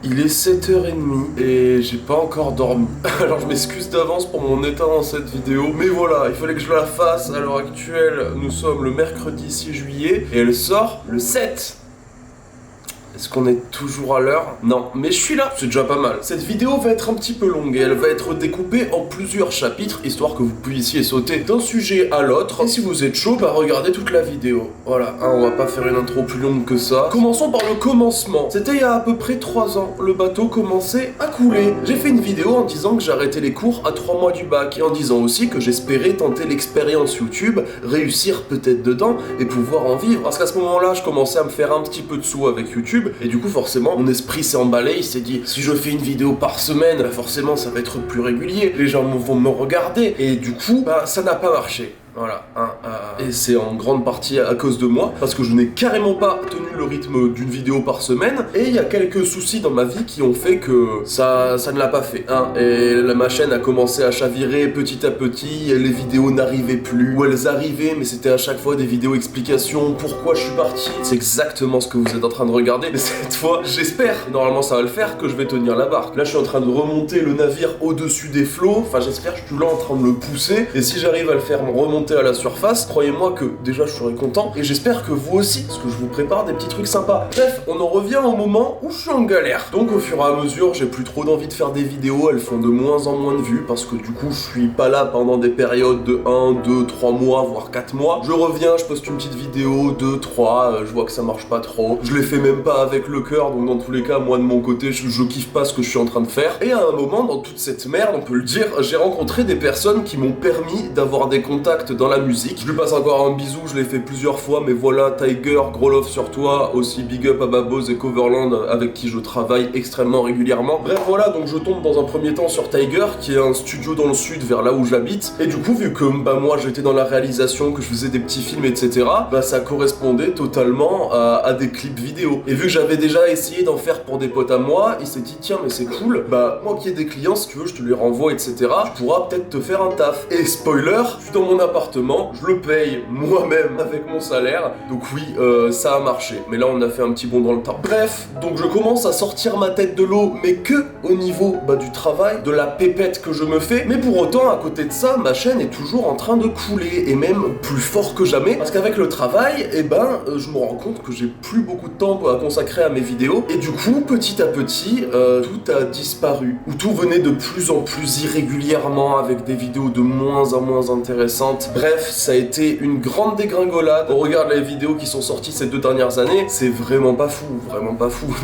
Il est 7h30 et j'ai pas encore dormi. Alors je m'excuse d'avance pour mon état dans cette vidéo, mais voilà, il fallait que je la fasse. À l'heure actuelle, nous sommes le mercredi 6 juillet et elle sort le 7. Est-ce qu'on est toujours à l'heure? Non, mais je suis là, c'est déjà pas mal. Cette vidéo va être un petit peu longue et elle va être découpée en plusieurs chapitres, histoire que vous puissiez sauter d'un sujet à l'autre. Et si vous êtes chaud, bah regardez toute la vidéo. Voilà, hein, on va pas faire une intro plus longue que ça. Commençons par le commencement. C'était il y a à peu près 3 ans, le bateau commençait à couler. J'ai fait une vidéo en disant que j'arrêtais les cours à 3 mois du bac, et en disant aussi que j'espérais tenter l'expérience YouTube, réussir peut-être dedans, et pouvoir en vivre. Parce qu'à ce moment-là, je commençais à me faire un petit peu de sous avec YouTube, et du coup forcément mon esprit s'est emballé, il s'est dit si je fais une vidéo par semaine, bah forcément ça va être plus régulier, les gens vont me regarder, et du coup bah ça n'a pas marché. Voilà, et c'est en grande partie à cause de moi, parce que je n'ai carrément pas tenu le rythme d'une vidéo par semaine, et il y a quelques soucis dans ma vie qui ont fait que ça ne l'a pas fait, hein. Et ma chaîne a commencé à chavirer petit à petit, les vidéos n'arrivaient plus, ou elles arrivaient, mais c'était à chaque fois des vidéos explications, pourquoi je suis parti. C'est exactement ce que vous êtes en train de regarder, mais cette fois, j'espère, normalement ça va le faire, que je vais tenir la barque. Là je suis en train de remonter le navire au-dessus des flots, enfin j'espère que je suis là en train de le pousser, et si j'arrive à le faire remonter à la surface, croyez-moi que déjà je serai content, et j'espère que vous aussi, parce que je vous prépare des petits trucs sympas. Bref, on en revient au moment où je suis en galère. Donc au fur et à mesure, j'ai plus trop d'envie de faire des vidéos, elles font de moins en moins de vues, parce que du coup je suis pas là pendant des périodes de 1, 2, 3 mois, voire 4 mois. Je reviens, je poste une petite vidéo, 2, 3, je vois que ça marche pas trop. Je les fais même pas avec le cœur, donc dans tous les cas, moi de mon côté, je kiffe pas ce que je suis en train de faire. Et à un moment, dans toute cette merde, on peut le dire, j'ai rencontré des personnes qui m'ont permis d'avoir des contacts dans la musique. Je lui passe encore un bisou, je l'ai fait plusieurs fois, mais voilà, Tiger, gros love sur toi, aussi big up à Babos et Coverland avec qui je travaille extrêmement régulièrement. Bref voilà, donc je tombe dans un premier temps sur Tiger, qui est un studio dans le sud vers là où j'habite, et du coup vu que bah moi j'étais dans la réalisation, que je faisais des petits films etc, bah ça correspondait totalement à des clips vidéo. Et vu que j'avais déjà essayé d'en faire pour des potes à moi, il s'est dit tiens mais c'est cool, bah moi qui ai des clients, si tu veux je te les renvoie etc, tu pourras peut-être te faire un taf. Et spoiler, je suis dans mon appartement, je le paye moi-même avec mon salaire, donc oui, ça a marché. Mais là on a fait un petit bond dans le temps. Bref, donc je commence à sortir ma tête de l'eau, mais que au niveau du travail, de la pépette que je me fais. Mais pour autant, à côté de ça, ma chaîne est toujours en train de couler, et même plus fort que jamais, parce qu'avec le travail, je me rends compte que j'ai plus beaucoup de temps à consacrer à mes vidéos, et du coup, petit à petit, tout a disparu, ou tout venait de plus en plus irrégulièrement, avec des vidéos de moins en moins intéressantes. Bref, ça a été une grande dégringolade. On regarde les vidéos qui sont sorties ces 2 dernières années, c'est vraiment pas fou,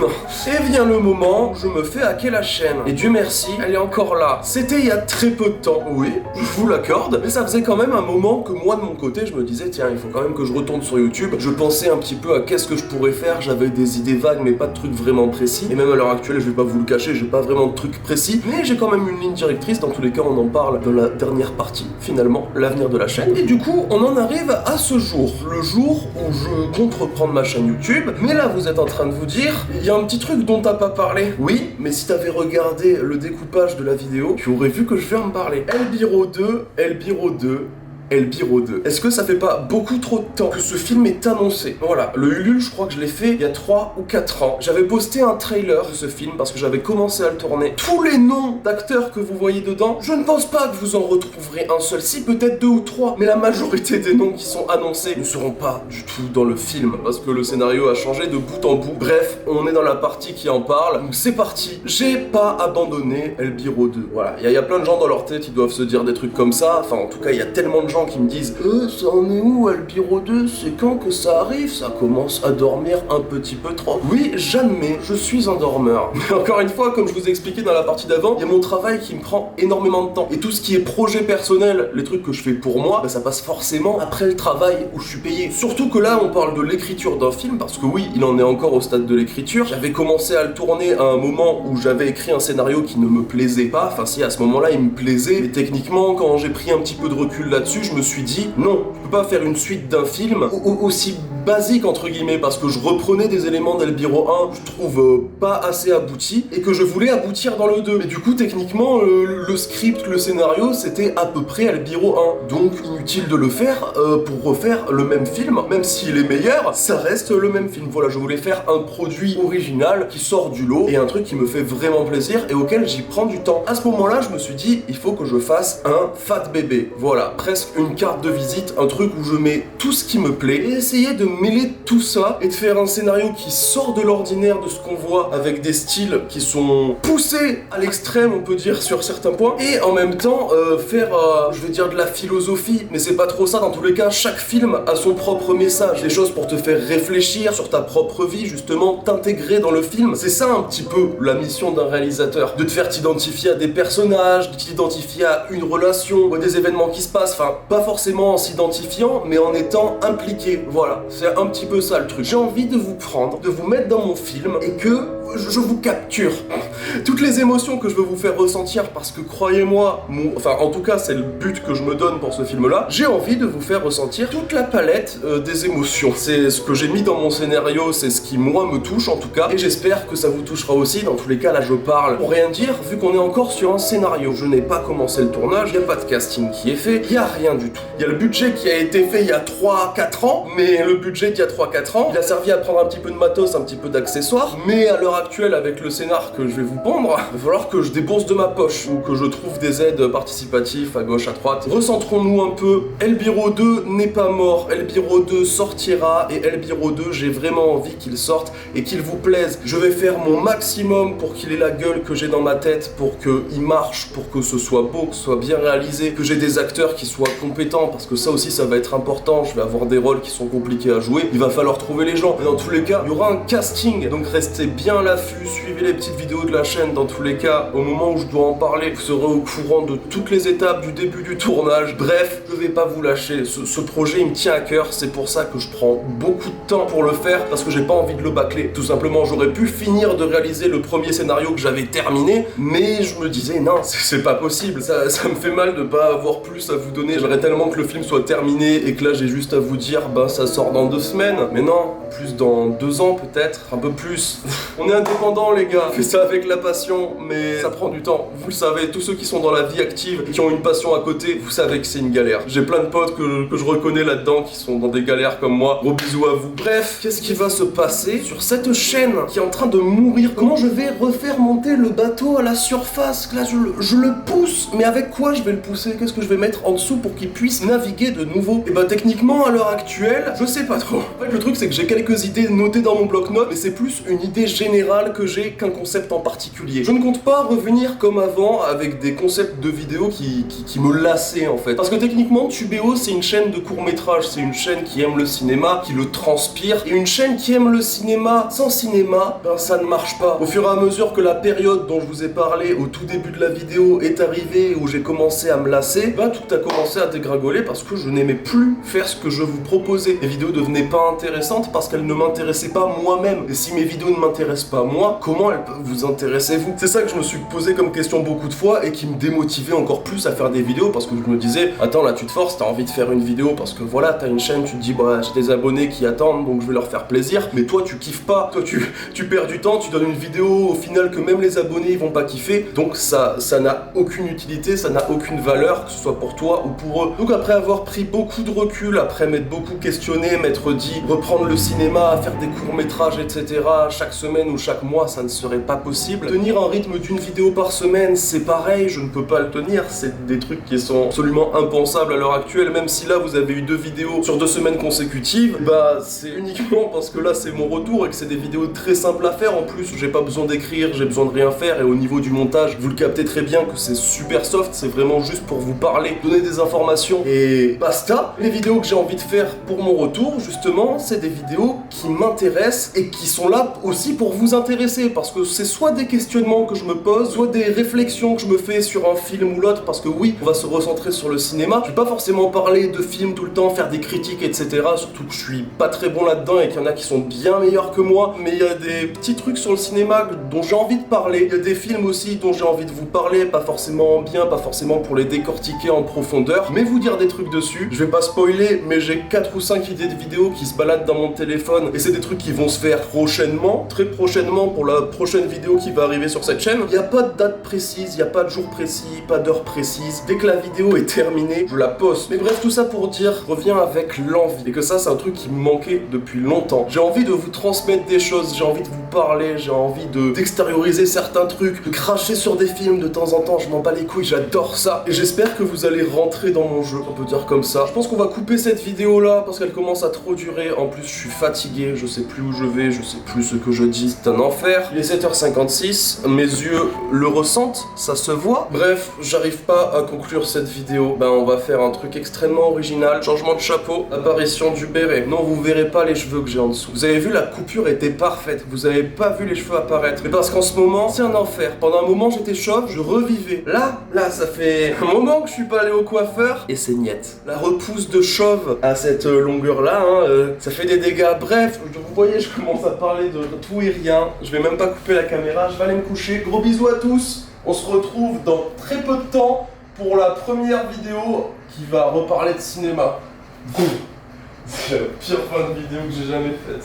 non. Et vient le moment, je me fais hacker la chaîne. Et Dieu merci, elle est encore là. C'était il y a très peu de temps, oui, je vous l'accorde, mais ça faisait quand même un moment que moi de mon côté, je me disais tiens, il faut quand même que je retourne sur YouTube. Je pensais un petit peu à qu'est-ce que je pourrais faire, j'avais des idées vagues mais pas de trucs vraiment précis. Et même à l'heure actuelle, je vais pas vous le cacher, j'ai pas vraiment de trucs précis, mais j'ai quand même une ligne directrice. Dans tous les cas, on en parle dans la dernière partie, finalement, l'avenir de la chaîne. Et du coup, on en arrive à ce jour, le jour où je compte reprendre ma chaîne YouTube. Mais là, vous êtes en train de vous dire, il y a un petit truc dont t'as pas parlé. Oui, mais si t'avais regardé le découpage de la vidéo, tu aurais vu que je vais en parler. Elbiro 2, Elbiro 2, Elbiro 2. Est-ce que ça fait pas beaucoup trop de temps que ce film est annoncé? Voilà, le Ulule, je crois que je l'ai fait il y a 3 ou 4 ans. J'avais posté un trailer de ce film parce que j'avais commencé à le tourner. Tous les noms d'acteurs que vous voyez dedans, je ne pense pas que vous en retrouverez un seul, si peut-être 2 ou 3, mais la majorité des noms qui sont annoncés ne seront pas du tout dans le film parce que le scénario a changé de bout en bout. Bref, on est dans la partie qui en parle, donc c'est parti. J'ai pas abandonné Elbiro 2. Voilà, il y a plein de gens dans leur tête, ils doivent se dire des trucs comme ça. Enfin, en tout cas, il y a tellement de gens qui me disent ça en est où Elbiro 2, c'est quand que ça arrive, ça commence à dormir un petit peu trop. Oui, j'admets, je suis un dormeur. Mais encore une fois, comme je vous ai expliqué dans la partie d'avant, il y a mon travail qui me prend énormément de temps. Et tout ce qui est projet personnel, les trucs que je fais pour moi, ça passe forcément après le travail où je suis payé. Surtout que là, on parle de l'écriture d'un film, parce que oui, il en est encore au stade de l'écriture. J'avais commencé à le tourner à un moment où j'avais écrit un scénario qui ne me plaisait pas. Enfin si, à ce moment-là, il me plaisait. Mais techniquement, quand j'ai pris un petit peu de recul là-dessus, je me suis dit, non, je peux pas faire une suite d'un film aussi basique entre guillemets, parce que je reprenais des éléments d'Elbiro 1, je trouve pas assez abouti, et que je voulais aboutir dans le 2. Mais du coup, techniquement, le script, le scénario, c'était à peu près Elbiro 1. Donc, inutile de le faire pour refaire le même film, même s'il est meilleur, ça reste le même film. Voilà, je voulais faire un produit original qui sort du lot, et un truc qui me fait vraiment plaisir, et auquel j'y prends du temps. À ce moment-là, je me suis dit, il faut que je fasse un fat bébé. Voilà, presque une carte de visite, un truc où je mets tout ce qui me plaît, et essayer de mêler tout ça, et de faire un scénario qui sort de l'ordinaire de ce qu'on voit, avec des styles qui sont poussés à l'extrême, on peut dire, sur certains points, et en même temps, faire, je vais dire, de la philosophie, mais c'est pas trop ça, dans tous les cas, chaque film a son propre message, des choses pour te faire réfléchir sur ta propre vie, justement, t'intégrer dans le film. C'est ça un petit peu la mission d'un réalisateur, de te faire t'identifier à des personnages, de t'identifier à une relation, ou à des événements qui se passent, enfin, pas forcément en s'identifiant, mais en étant impliqué, voilà, c'est un petit peu ça le truc. J'ai envie de vous prendre, de vous mettre dans mon film, et que je vous capture toutes les émotions que je veux vous faire ressentir, parce que croyez-moi, enfin en tout cas c'est le but que je me donne pour ce film-là, j'ai envie de vous faire ressentir toute la palette des émotions. C'est ce que j'ai mis dans mon scénario, c'est ce qui moi me touche en tout cas, et j'espère que ça vous touchera aussi. Dans tous les cas, là je parle pour rien dire, vu qu'on est encore sur un scénario. Je n'ai pas commencé le tournage, il n'y a pas de casting qui est fait, il n'y a rien du tout. Il y a le budget qui a été fait il y a 3-4 ans, mais le budget d'il y a 3-4 ans, il a servi à prendre un petit peu de matos, un petit peu d'accessoires, mais à l'heure actuelle, avec le scénar que je vais vous pondre, il va falloir que je débourse de ma poche, ou que je trouve des aides participatives à gauche, à droite. Recentrons-nous un peu. Elbiro 2 n'est pas mort, Elbiro 2 sortira, et Elbiro 2, j'ai vraiment envie qu'il sorte et qu'il vous plaise. Je vais faire mon maximum pour qu'il ait la gueule que j'ai dans ma tête, pour qu'il marche, pour que ce soit beau, que ce soit bien réalisé, que j'ai des acteurs qui soient compétents, parce que ça aussi ça va être important, je vais avoir des rôles qui sont compliqués à jouer, il va falloir trouver les gens. Mais dans tous les cas, il y aura un casting, donc restez bien à l'affût, suivez les petites vidéos de la chaîne. Dans tous les cas, au moment où je dois en parler, vous serez au courant de toutes les étapes du début du tournage. Bref, je vais pas vous lâcher, ce projet il me tient à cœur, c'est pour ça que je prends beaucoup de temps pour le faire, parce que j'ai pas envie de le bâcler. Tout simplement, j'aurais pu finir de réaliser le premier scénario que j'avais terminé, mais je me disais non, c'est pas possible, ça me fait mal de pas avoir plus à vous donner. J'aimerais tellement que le film soit terminé et que là j'ai juste à vous dire bah ça sort dans 2 semaines, mais non, plus dans 2 ans peut-être, un peu plus. On est indépendants les gars, on fait ça avec la passion, mais ça prend du temps. Vous le savez, tous ceux qui sont dans la vie active et qui ont une passion à côté, vous savez que c'est une galère. J'ai plein de potes que je reconnais là-dedans qui sont dans des galères comme moi. Gros bisous à vous. Bref, qu'est-ce qui va se passer sur cette chaîne qui est en train de mourir? Comment je vais refaire monter le bateau à la surface? Là, je le pousse, mais avec quoi je vais le pousser? Qu'est-ce que je vais mettre en dessous pour qu'il puisse naviguer de nouveau? Et bah techniquement, à l'heure actuelle, je sais pas trop. En fait, le truc c'est que j'ai quelques idées notées dans mon bloc-notes, mais c'est plus une idée générale que j'ai qu'un concept en particulier. Je ne compte pas revenir comme avant avec des concepts de vidéos qui me lassaient en fait. Parce que techniquement, Tubéo c'est une chaîne de court-métrage, c'est une chaîne qui aime le cinéma, qui le transpire, et une chaîne qui aime le cinéma sans cinéma, ben ça ne marche pas. Au fur et à mesure que la période dont je vous ai parlé au tout début de la vidéo est arrivée, où j'ai commencé à me lasser, bah tout a commencé à dégringoler parce que je n'aimais plus faire ce que je vous proposais. Les vidéos devenaient pas intéressantes parce qu'elles ne m'intéressaient pas moi-même. Et si mes vidéos ne m'intéressent pas moi, comment elles peuvent vous intéresser vous? C'est ça que je me suis posé comme question beaucoup de fois et qui me démotivait encore plus à faire des vidéos, parce que je me disais attends là tu te forces, t'as envie de faire une vidéo parce que voilà t'as une chaîne, tu te dis bah j'ai des abonnés qui attendent donc je vais leur faire plaisir, mais toi tu kiffes pas, toi tu perds du temps, tu donnes une vidéo au final que même les abonnés ils vont pas kiffer, donc ça n'a aucune utilité, ça n'a aucune valeur, que ce soit pour toi ou pour eux. Donc après avoir pris beaucoup de recul, après m'être beaucoup questionné, m'être dit reprendre le cinéma, faire des courts-métrages etc. chaque semaine ou chaque mois ça ne serait pas possible. Tenir un rythme d'une vidéo par semaine c'est pareil, je ne peux pas le tenir, c'est des trucs qui sont absolument impensables à l'heure actuelle. Même si là vous avez eu 2 vidéos sur 2 semaines consécutives, bah c'est uniquement parce que là c'est mon retour et que c'est des vidéos très simples à faire. En plus j'ai pas besoin d'écrire, j'ai besoin de rien faire, et au niveau du montage vous le captez très bien que c'est super soft, c'est vraiment juste pour vous parler, donner des informations et basta. Les vidéos que j'ai envie de faire pour mon retour justement c'est des vidéos vidéos qui m'intéressent et qui sont là aussi pour vous intéresser, parce que c'est soit des questionnements que je me pose, soit des réflexions que je me fais sur un film ou l'autre, parce que oui, on va se recentrer sur le cinéma. Je vais pas forcément parler de films tout le temps, faire des critiques, etc. Surtout que je suis pas très bon là-dedans et qu'il y en a qui sont bien meilleurs que moi, mais il y a des petits trucs sur le cinéma dont j'ai envie de parler. Il y a des films aussi dont j'ai envie de vous parler, pas forcément bien, pas forcément pour les décortiquer en profondeur, mais vous dire des trucs dessus. Je vais pas spoiler, mais j'ai 4 ou 5 idées de vidéos qui se baladent dans mon téléphone, et c'est des trucs qui vont se faire prochainement, très prochainement, pour la prochaine vidéo qui va arriver sur cette chaîne. Il n'y a pas de date précise, il n'y a pas de jour précis, pas d'heure précise. Dès que la vidéo est terminée, je la poste. Mais bref, tout ça pour dire, je reviens avec l'envie, et que ça c'est un truc qui me manquait depuis longtemps. J'ai envie de vous transmettre des choses, j'ai envie de vous parler, j'ai envie d'extérioriser certains trucs, de cracher sur des films de temps en temps, je m'en bats les couilles, j'adore ça. Et j'espère que vous allez rentrer dans mon jeu, on peut dire comme ça. Je pense qu'on va couper cette vidéo là, parce qu'elle commence à trop durer. En plus, je suis fatigué, je sais plus où je vais, je sais plus ce que je dis, c'est un enfer. Il est 7h56, mes yeux le ressentent, ça se voit. Bref, j'arrive pas à conclure cette vidéo. Ben, on va faire un truc extrêmement original. Changement de chapeau, apparition du béret. Non, vous verrez pas les cheveux que j'ai en dessous. Vous avez vu, la coupure était parfaite. Vous avez pas vu les cheveux apparaître. Mais parce qu'en ce moment, c'est un enfer. Pendant un moment, j'étais chauve, je revivais. Là, ça fait un moment que je suis pas allé au coiffeur, et c'est niette. La repousse de chauve à cette longueur-là, ça fait des dégâts. Bref, vous voyez, je commence à parler de tout et rien. Je vais même pas couper la caméra, je vais aller me coucher. Gros bisous à tous. On se retrouve dans très peu de temps pour la première vidéo qui va reparler de cinéma. C'est la pire fin de vidéo que j'ai jamais faite.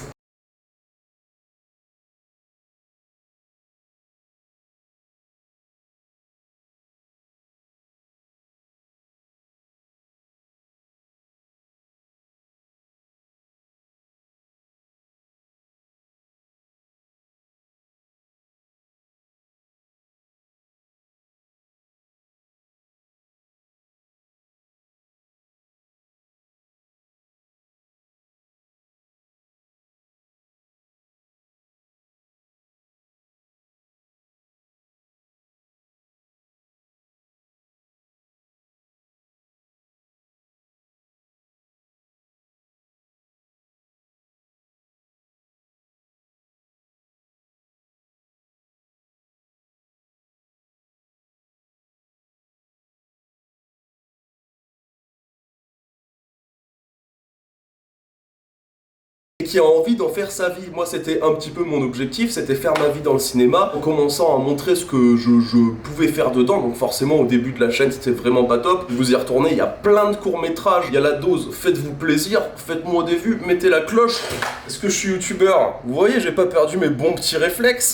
Qui a envie d'en faire sa vie. Moi, c'était un petit peu mon objectif, c'était faire ma vie dans le cinéma, en commençant à montrer ce que je pouvais faire dedans. Donc forcément, au début de la chaîne, c'était vraiment pas top. Vous y retournez, il y a plein de courts-métrages, il y a la dose, faites-vous plaisir, faites-moi des vues, mettez la cloche. Est-ce que je suis youtubeur? Vous voyez, j'ai pas perdu mes bons petits réflexes.